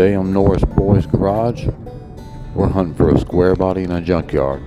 Today on Norris Boys Garage, we're hunting for a square body in a junkyard.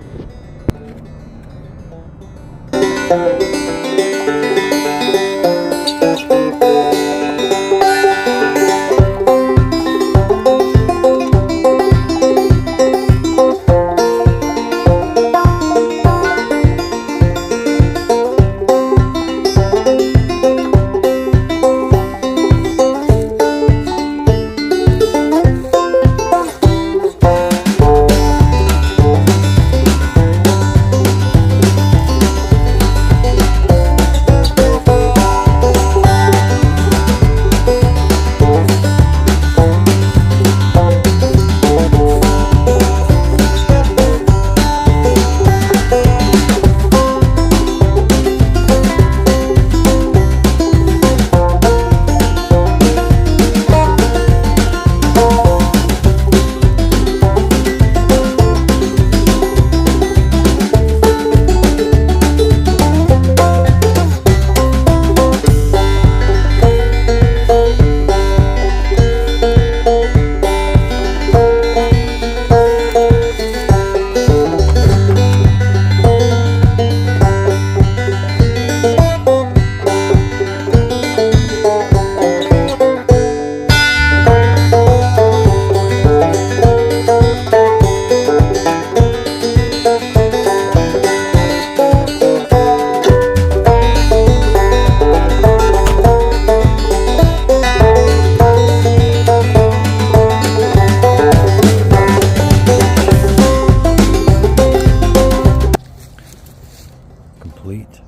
Complete.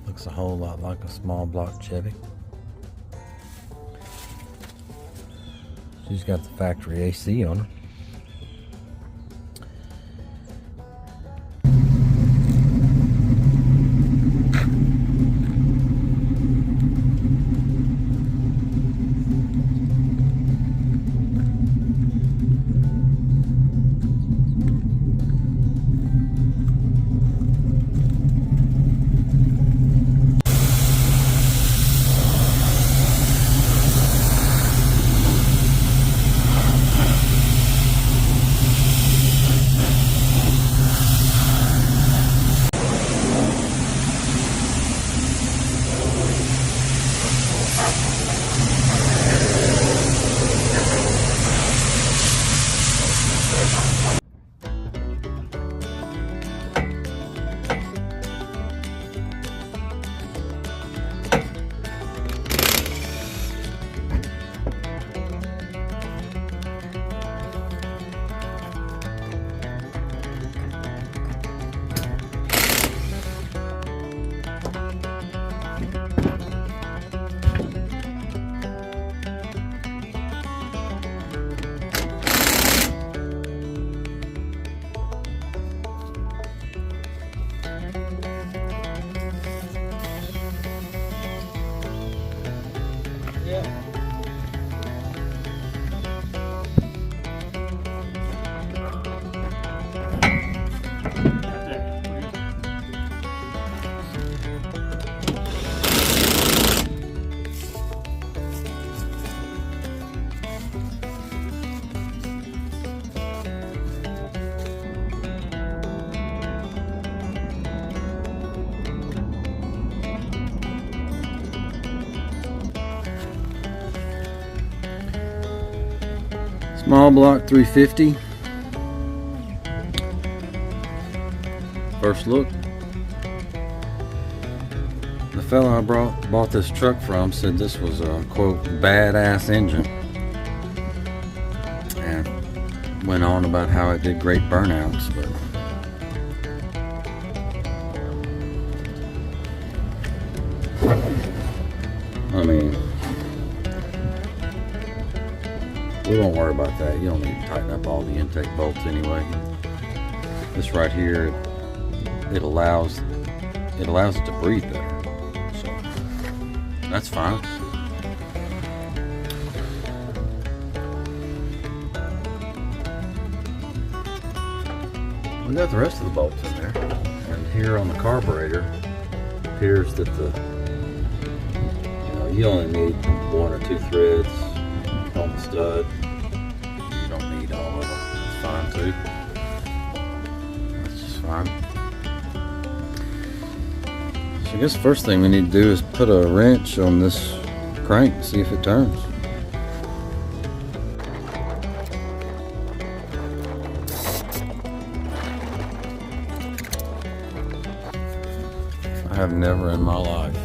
Looks a whole lot like a small block Chevy. She's got the factory AC on her. Small block 350. First look. The fella I bought this truck from said this was a quote badass engine, and went on about how it did great burnouts, but I mean, we won't worry about that. You don't need to tighten up all the intake bolts anyway. This right here, it allows it to breathe better, so that's fine. we got the rest of the bolts in there. And here on the carburetor, it appears that you only need 1 or 2 threads on the stud. You don't need all of them. That's fine too. That's just fine. So I guess the first thing we need to do is put a wrench on this crank and see if it turns. I have never in my life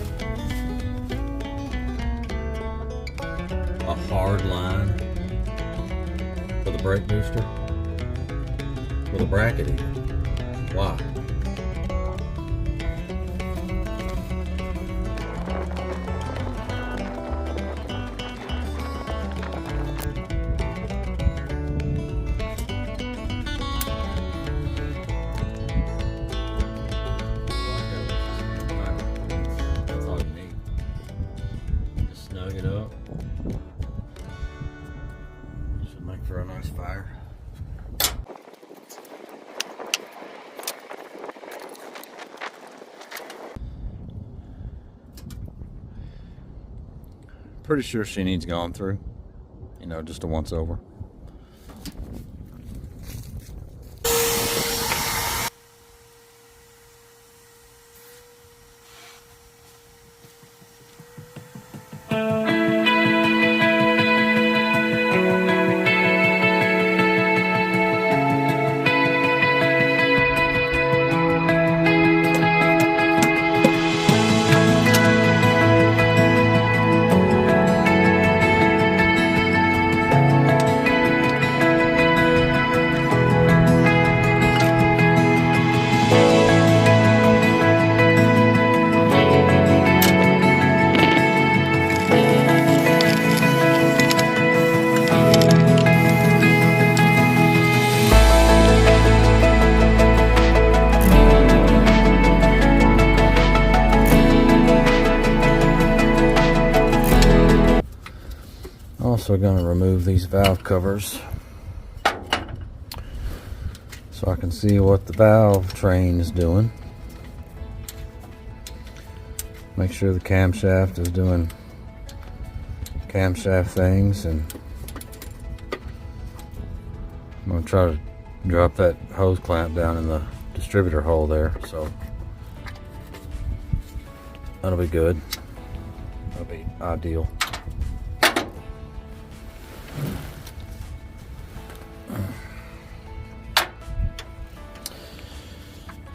a hard line for the brake booster with a bracket even. Why? Snug it up. Should make for a nice fire. Pretty sure she needs gone through. Just a once over. Also going to remove these valve covers so I can see what the valve train is doing. Make sure the camshaft is doing camshaft things, and I'm going to try to drop that hose clamp down in the distributor hole there, so that'll be good. That'll be ideal.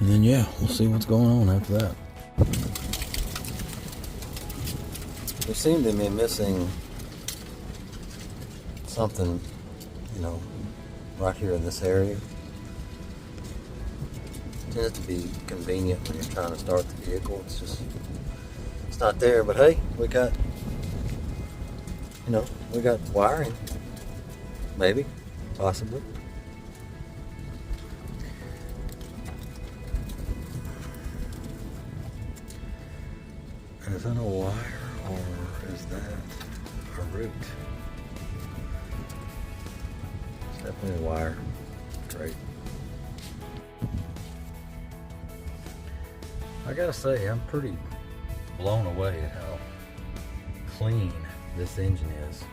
And then yeah, we'll see what's going on after that. We seem to be missing something, right here in this area. It tends to be convenient when you're trying to start the vehicle. It's not there, but hey, we got wiring. Maybe, possibly. Is that a wire, or is that a root? It's definitely a wire. Great. I gotta say, I'm pretty blown away at how clean this engine is.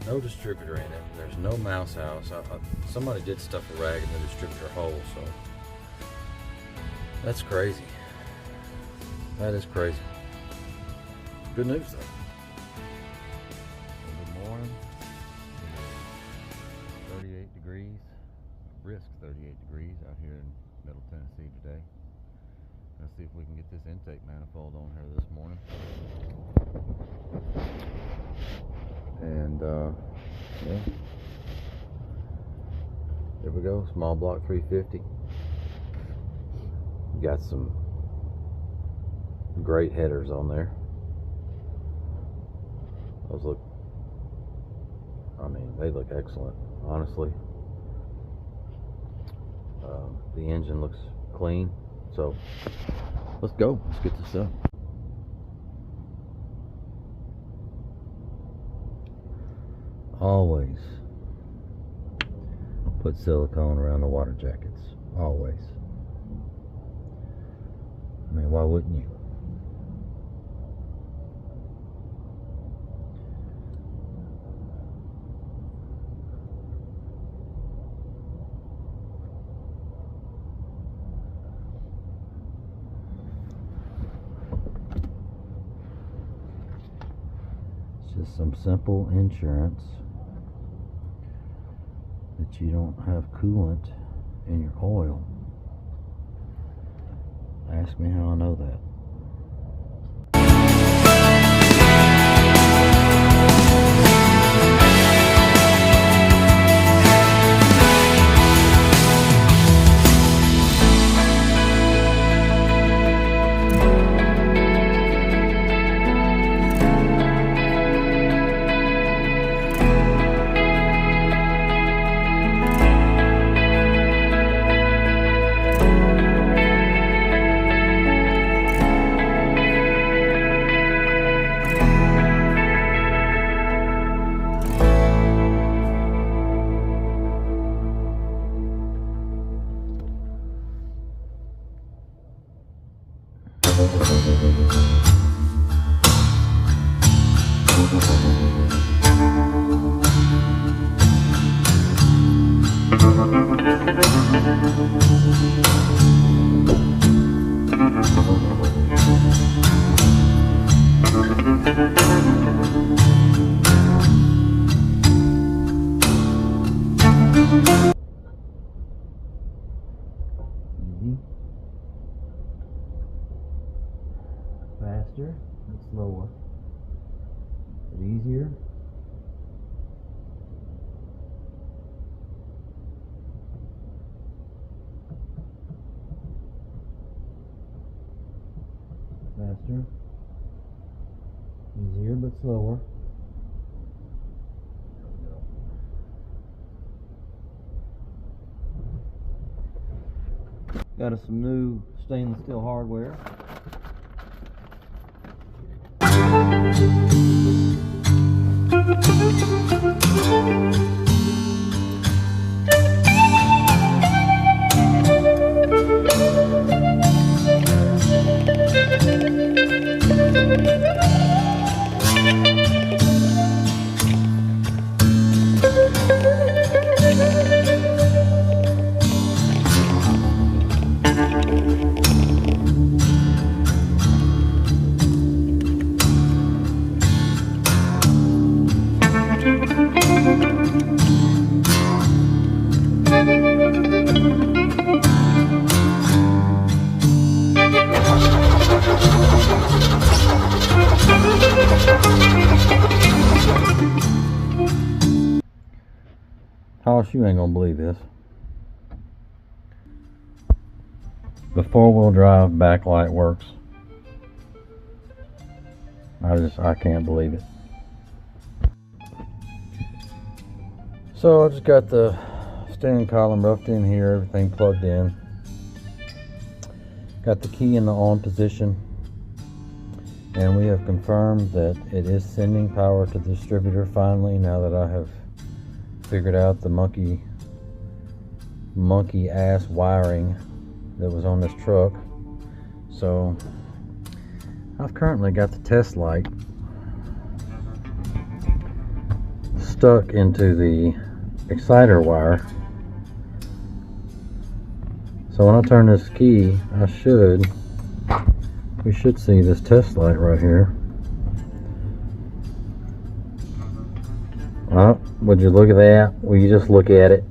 No distributor in it. There's no mouse house. Somebody did stuff a rag in the distributor hole, so that's crazy. That is crazy. Good news though. Good morning. 38 degrees, brisk 38 degrees out here in Middle Tennessee today. Let's see if we can get this intake manifold on here this morning. And yeah. There we go, small block 350. Got some great headers on there. Those look, they look excellent, honestly. The engine looks clean, so let's go. Let's get this up. Always put silicone around the water jackets, always. I mean, why wouldn't you? It's just some simple insurance that you don't have coolant in your oil. Ask me how I know that. Faster and slower, but easier. Faster, easier but slower. Got us some new stainless steel hardware. Hoss, you ain't gonna believe this. The four-wheel drive backlight works. I can't believe it. So I just got the steering column roughed in here, everything plugged in. Got the key in the on position, and we have confirmed that it is sending power to the distributor finally, now that I have figured out the monkey ass wiring that was on this truck. So I've currently got the test light stuck into the exciter wire. So when I turn this key, we should see this test light right here. Oh, would you look at that? Will you just look at it?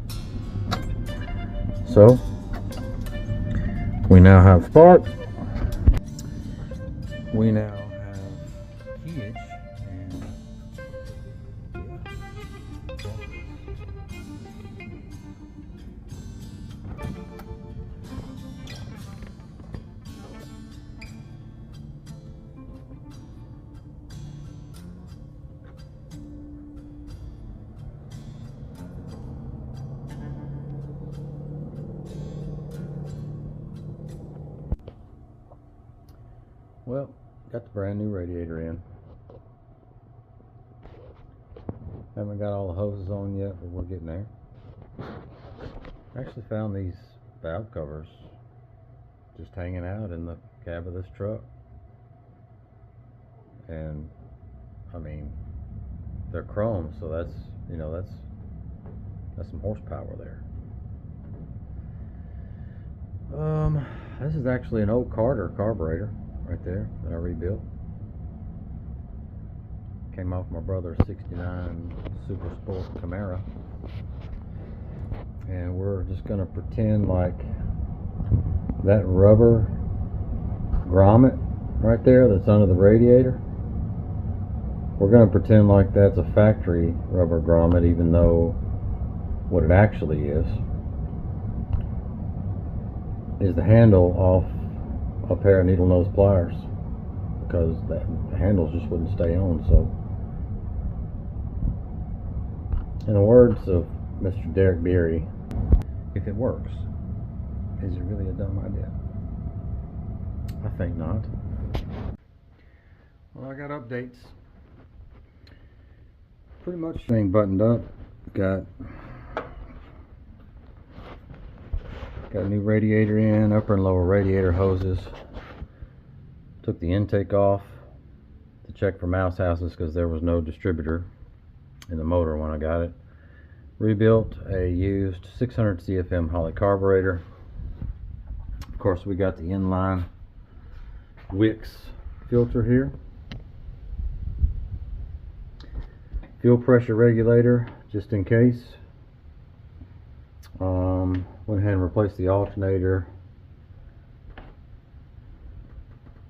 So we now have spark. We now have keyage, and well, got the brand new radiator in. Haven't got all the hoses on yet, but we're getting there. I actually found these valve covers just hanging out in the cab of this truck, and I mean, they're chrome, so that's, you know, that's some horsepower there. This is actually an old Carter carburetor right there that I rebuilt. Came off my brother's '69 Super Sport Camaro. And we're just gonna pretend like that rubber grommet right there that's under the radiator, we're gonna pretend like that's a factory rubber grommet, even though what it actually is the handle off a pair of needle nose pliers, because the handles just wouldn't stay on. So, in the words of Mr. Derek Beery, if it works, is it really a dumb idea? I think not. Well, I got updates. Pretty much thing buttoned up. Got a new radiator in, upper and lower radiator hoses. Took the intake off to check for mouse houses because there was no distributor in the motor when I got it. Rebuilt a used 600 CFM Holley carburetor. Of course, we got the inline Wix filter here. Fuel pressure regulator, just in case. Went ahead and replaced the alternator.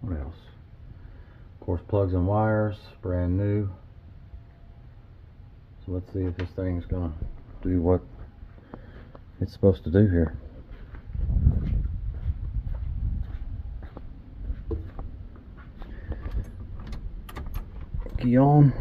What else? Of course, plugs and wires, brand new. So let's see if this thing's gonna do what it's supposed to do here. Key on.